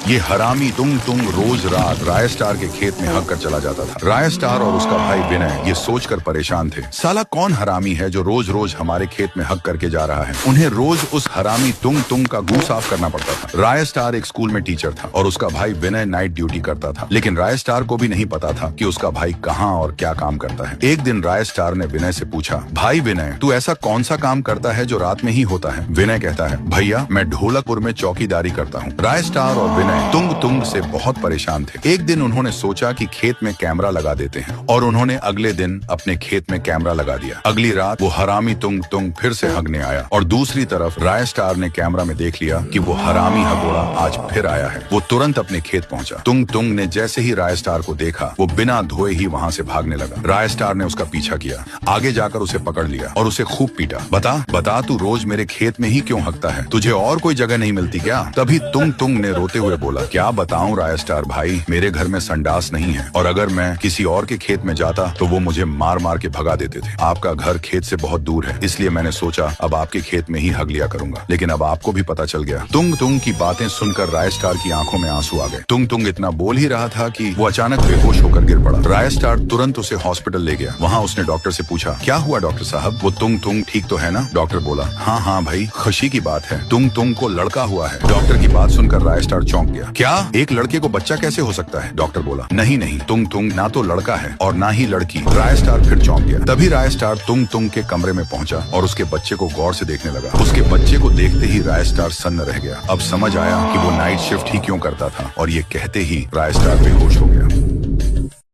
ये हरामी तुंग तुंग रोज रात राय स्टार के खेत में हक कर चला जाता था। राय स्टार और उसका भाई विनय ये सोचकर परेशान थे, साला कौन हरामी है जो रोज रोज हमारे खेत में हक करके जा रहा है। उन्हें रोज उस हरामी तुंग तुंग का गू साफ करना पड़ता था। राय स्टार एक स्कूल में टीचर था और उसका भाई विनय नाइट ड्यूटी करता था, लेकिन राय स्टार को भी नहीं पता था कि उसका भाई कहाँ और क्या काम करता है। एक दिन राय स्टार ने विनय से पूछा, भाई विनय, तू ऐसा कौन सा काम करता है जो रात में ही होता है? विनय कहता है, भैया मैं ढोलकपुर में चौकीदारी करता हूँ। राय स्टार और विनय तुंग तुंग से बहुत परेशान थे। एक दिन उन्होंने सोचा कि खेत में कैमरा लगा देते हैं और उन्होंने अगले दिन अपने खेत में कैमरा लगा दिया। अगली रात वो हरामी तुंग तुंग फिर से हगने आया और दूसरी तरफ राय स्टार ने कैमरा में देख लिया कि वो हरामी हगोड़ा आज फिर आया है। वो तुरंत अपने खेत पहुंचा। तुंग तुंग ने जैसे ही राय स्टार को देखा वो बिना धोए ही वहां से भागने लगा। राय स्टार ने उसका पीछा किया, आगे जाकर उसे पकड़ लिया और उसे खूब पीटा। बता तू रोज मेरे खेत में ही क्यों हगता है? तुझे और कोई जगह नहीं मिलती क्या? तभी तुंग तुंग ने रोते हुए बोला, क्या बताऊं राय स्टार भाई, मेरे घर में संडास नहीं है और अगर मैं किसी और के खेत में जाता तो वो मुझे मार मार के भगा देते थे। आपका घर खेत से बहुत दूर है, इसलिए मैंने सोचा अब आपके खेत में ही हग लिया करूंगा, लेकिन अब आपको भी पता चल गया। तुंग तुंग की बातें सुनकर राय स्टार की आंखों में आंसू आ गए। तुंग तुंग इतना बोल ही रहा था कि वो अचानक बेहोश होकर गिर पड़ा। राय स्टार तुरंत उसे हॉस्पिटल ले गया। वहाँ उसने डॉक्टर से पूछा, क्या हुआ डॉक्टर साहब? वो तुंग तुंग ठीक तो है ना? डॉक्टर बोला, हाँ भाई, खुशी की बात है, तुंग तुंग को लड़का हुआ है। डॉक्टर की बात सुनकर राय स्टार चौंक गया। क्या एक लड़के को बच्चा कैसे हो सकता है? डॉक्टर बोला, नहीं तुंग तुंग ना तो लड़का है और ना ही लड़की। राय स्टार फिर चौंक गया। तभी राय स्टार तुंग तुंग के कमरे में पहुंचा और उसके बच्चे को गौर से देखने लगा। उसके बच्चे को देखते ही राय स्टार सन्न रह गया। अब समझ आया कि वो नाइट शिफ्ट ही क्यों करता था और ये कहते ही राय स्टार बेहोश हो गया।